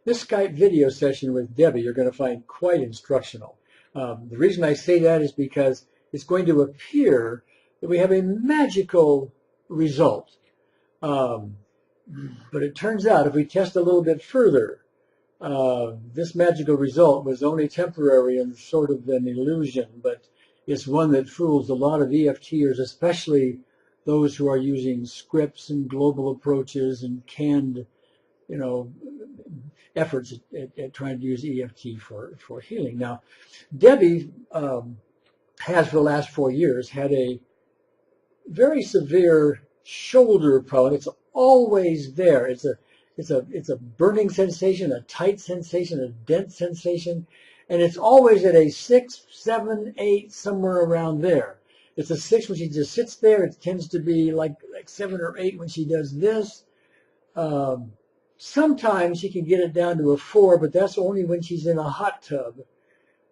This Skype video session with Debbie you're going to find quite instructional. The reason I say that is because it's going to appear that we have a magical result. But it turns out if we test a little bit further, this magical result was only temporary and sort of an illusion, but it's one that fools a lot of EFTers, especially those who are using scripts and global approaches and canned, efforts at trying to use EFT for healing. Now, Debbie has for the last 4 years had a very severe shoulder problem. It's always there. It's a burning sensation, a tight sensation, a dense sensation, and it's always at a 6, 7, 8, somewhere around there. It's a 6 when she just sits there. It tends to be like 7 or 8 when she does this. Sometimes she can get it down to a 4, but that's only when she's in a hot tub,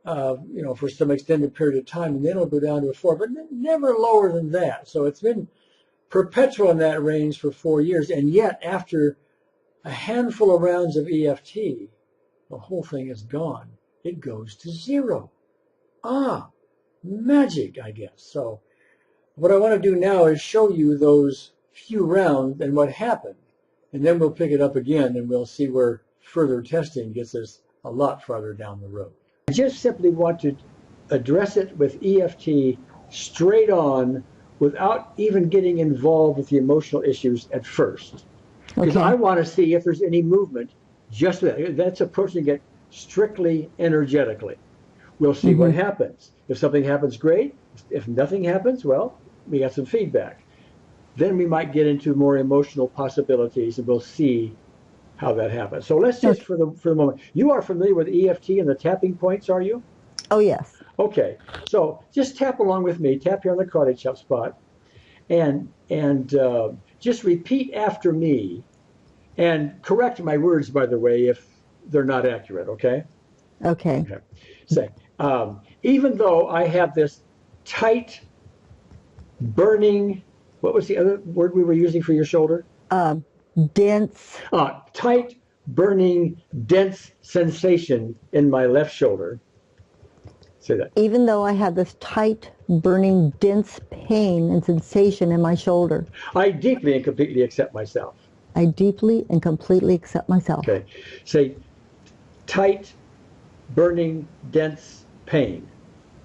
for some extended period of time, and then it'll go down to a 4, but never lower than that. So it's been perpetual in that range for 4 years, and yet after a handful of rounds of EFT, the whole thing is gone. It goes to 0. Magic, I guess. So what I want to do now is show you those few rounds and what happened. And then we'll pick it up again and we'll see where further testing gets us a lot farther down the road. I just simply want to address it with EFT straight on without even getting involved with the emotional issues at first. Because I want to see if there's any movement. Just that's approaching it strictly energetically. We'll see what happens. If something happens, great. If nothing happens, well, we got some feedback. Then we might get into more emotional possibilities, and we'll see how that happens. So let's just, for the moment, you are familiar with EFT and the tapping points, are you? Oh, yes. Okay. So just tap along with me. Tap here on the karate chop spot, and just repeat after me, and correct my words, by the way, if they're not accurate. Okay. Okay. Say, even though I have this tight, burning, what was the other word we were using for your shoulder? Dense. Tight, burning, dense sensation in my left shoulder. Say that. Even though I have this tight, burning, dense pain and sensation in my shoulder. I deeply and completely accept myself. I deeply and completely accept myself. Okay. Say, tight, burning, dense pain.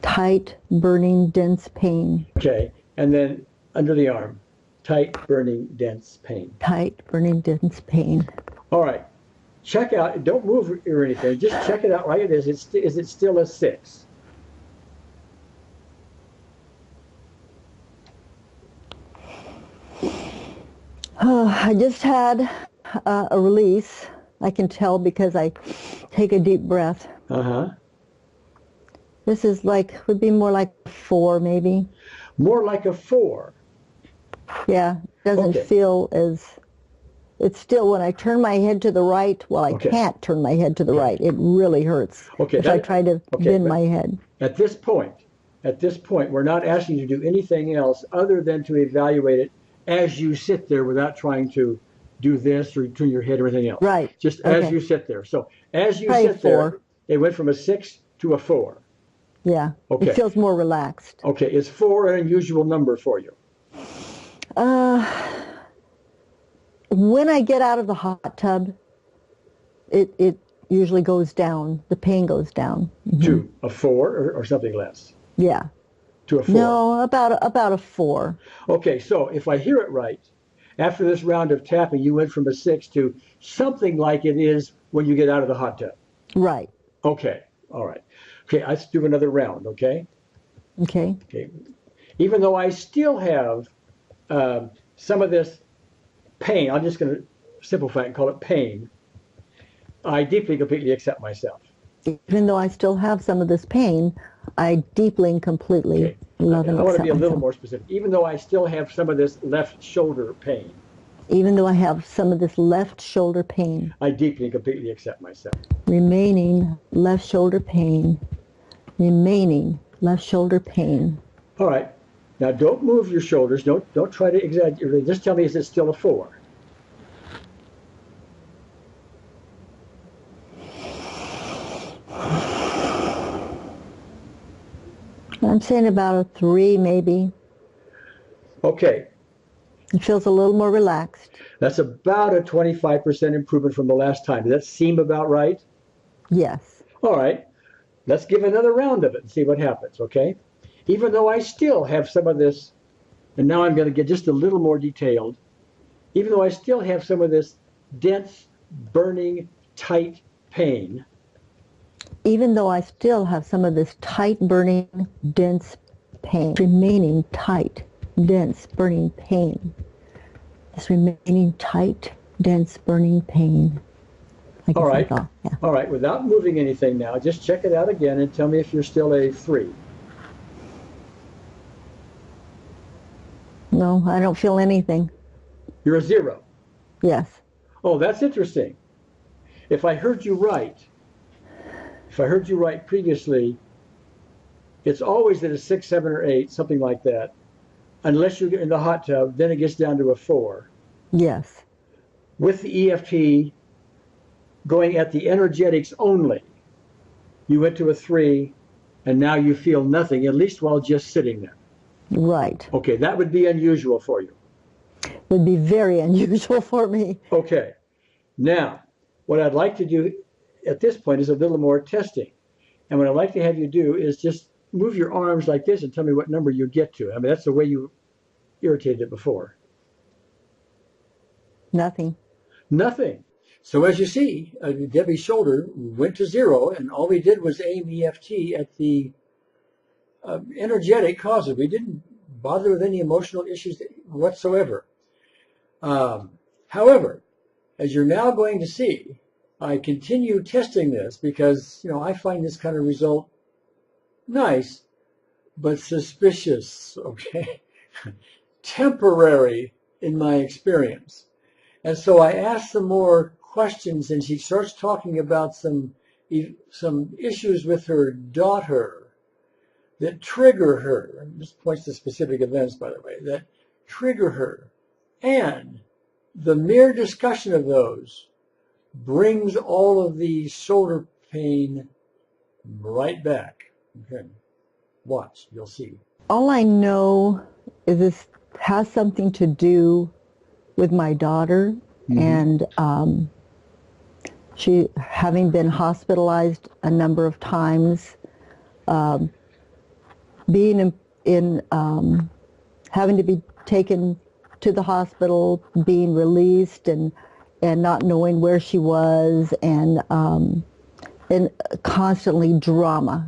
Tight, burning, dense pain. Okay. And then under the arm, tight, burning, dense pain. Tight, burning, dense pain. All right. Check out, don't move or anything, just check it out right it is. Is it still a 6? I just had a release. I can tell because I take a deep breath. This is would be more like 4 maybe. More like a 4. Yeah, doesn't feel as, it's still when I turn my head to the right, well, I can't turn my head to the right. It really hurts if I try to bend my head. At this point, we're not asking you to do anything else other than to evaluate it as you sit there without trying to do this or turn your head or anything else. Right. Just as you sit there. So as you sit there, it went from a 6 to a 4. Yeah. It feels more relaxed. Okay. Is 4 an unusual number for you? When I get out of the hot tub, it usually goes down. The pain goes down. To a 4 or something less? Yeah. To a 4? No, about a 4. Okay, so if I hear it right, after this round of tapping, you went from a 6 to something like it is when you get out of the hot tub. Right. Okay, all right. Okay, let's do another round, okay? Okay. Okay. Even though I still have some of this pain, I'm just going to simplify it and call it pain, I deeply, completely accept myself. Even though I still have some of this pain, I deeply and completely love and accept myself. I want to be a little more specific. Even though I still have some of this left shoulder pain. Even though I have some of this left shoulder pain. I deeply and completely accept myself. Remaining left shoulder pain. Remaining left shoulder pain. All right. Now don't move your shoulders. Don't try to exaggerate. Just tell me, is it still a 4? I'm saying about a 3, maybe. Okay. It feels a little more relaxed. That's about a 25% improvement from the last time. Does that seem about right? Yes. All right. Let's give another round of it and see what happens, okay? Even though I still have some of this, and now I'm going to get just a little more detailed, even though I still have some of this dense, burning, tight pain. Even though I still have some of this tight, burning, dense pain, remaining tight, dense, burning pain. This remaining tight, dense, burning pain. All right. Yeah. All right. Without moving anything now, just check it out again and tell me if you're still a 3. No, I don't feel anything. You're a 0. Yes. Oh, that's interesting. If I heard you right previously, it's always at a 6, 7, or 8, something like that. Unless you're in the hot tub, then it gets down to a 4. Yes. With the EFT going at the energetics only, you went to a 3, and now you feel nothing, at least while just sitting there. Right. Okay, that would be unusual for you. Would be very unusual for me. Okay. Now, what I'd like to do at this point is a little more testing. And what I'd like to have you do is just move your arms like this and tell me what number you get to. I mean, that's the way you irritated it before. Nothing. Nothing. So as you see, Debbie's shoulder went to 0, and all we did was aim EFT at the energetic causes. We didn't bother with any emotional issues whatsoever. However, as you're now going to see, I continue testing this because, I find this kind of result nice, but suspicious, okay? Temporary in my experience. And so I asked some more questions, and she starts talking about some issues with her daughter that trigger her. This points to specific events, by the way, that trigger her. And the mere discussion of those brings all of the shoulder pain right back. Okay. Watch, you'll see. All I know is this has something to do with my daughter, and she having been hospitalized a number of times, being in having to be taken to the hospital, being released, and not knowing where she was, and constantly trauma.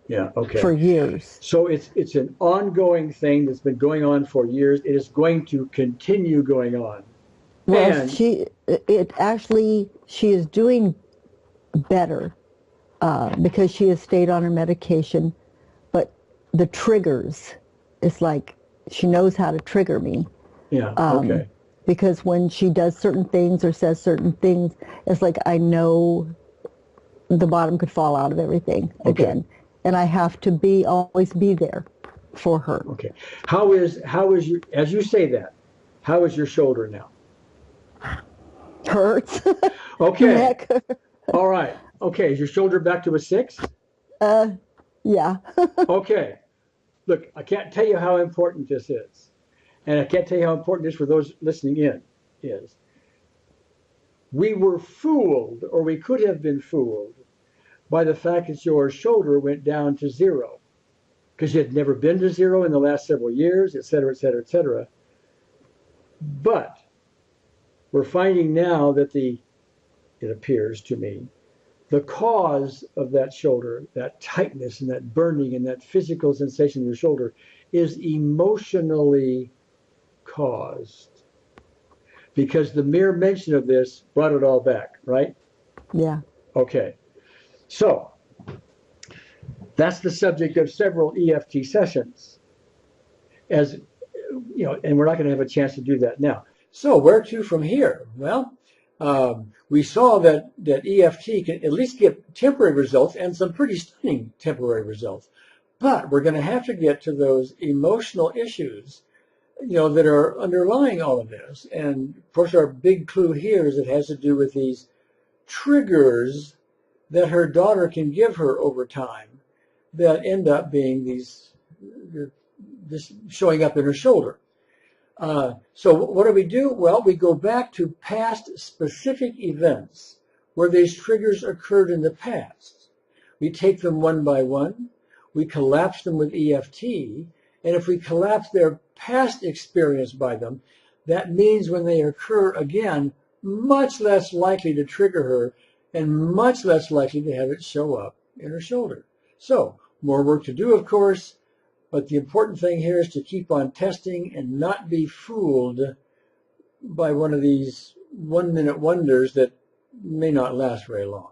Yeah, okay. For years. So it's an ongoing thing that's been going on for years. It is going to continue going on. Well, and she is doing better because she has stayed on her medication, but the triggers, it's like she knows how to trigger me. Yeah, okay. Because when she does certain things or says certain things, it's like I know the bottom could fall out of everything again. And I have to always be there for her. Okay. How is your, as you say that, how is your shoulder now? Hurts. Okay. Neck. All right. Okay. Is your shoulder back to a 6? Yeah. Okay. Look, I can't tell you how important this is. And I can't tell you how important this for those listening in is. We were fooled, or we could have been fooled, by the fact that your shoulder went down to 0, because you had never been to 0 in the last several years, et cetera, et cetera, et cetera. But we're finding now that it appears to me, the cause of that shoulder, that tightness and that burning and that physical sensation in your shoulder is emotionally caused. Because the mere mention of this brought it all back, right? Yeah. Okay. So, that's the subject of several EFT sessions. And we're not going to have a chance to do that now. So, where to from here? Well, we saw that EFT can at least get temporary results and some pretty stunning temporary results. But we're going to have to get to those emotional issues, that are underlying all of this. And, of course, our big clue here is it has to do with these triggers that her daughter can give her over time that end up being this showing up in her shoulder. So what do? Well, we go back to past specific events where these triggers occurred in the past. We take them one by one. We collapse them with EFT. And if we collapse their past experience by them, that means when they occur again, much less likely to trigger her and much less likely to have it show up in her shoulder. So, more work to do, of course, but the important thing here is to keep on testing and not be fooled by one of these one-minute wonders that may not last very long.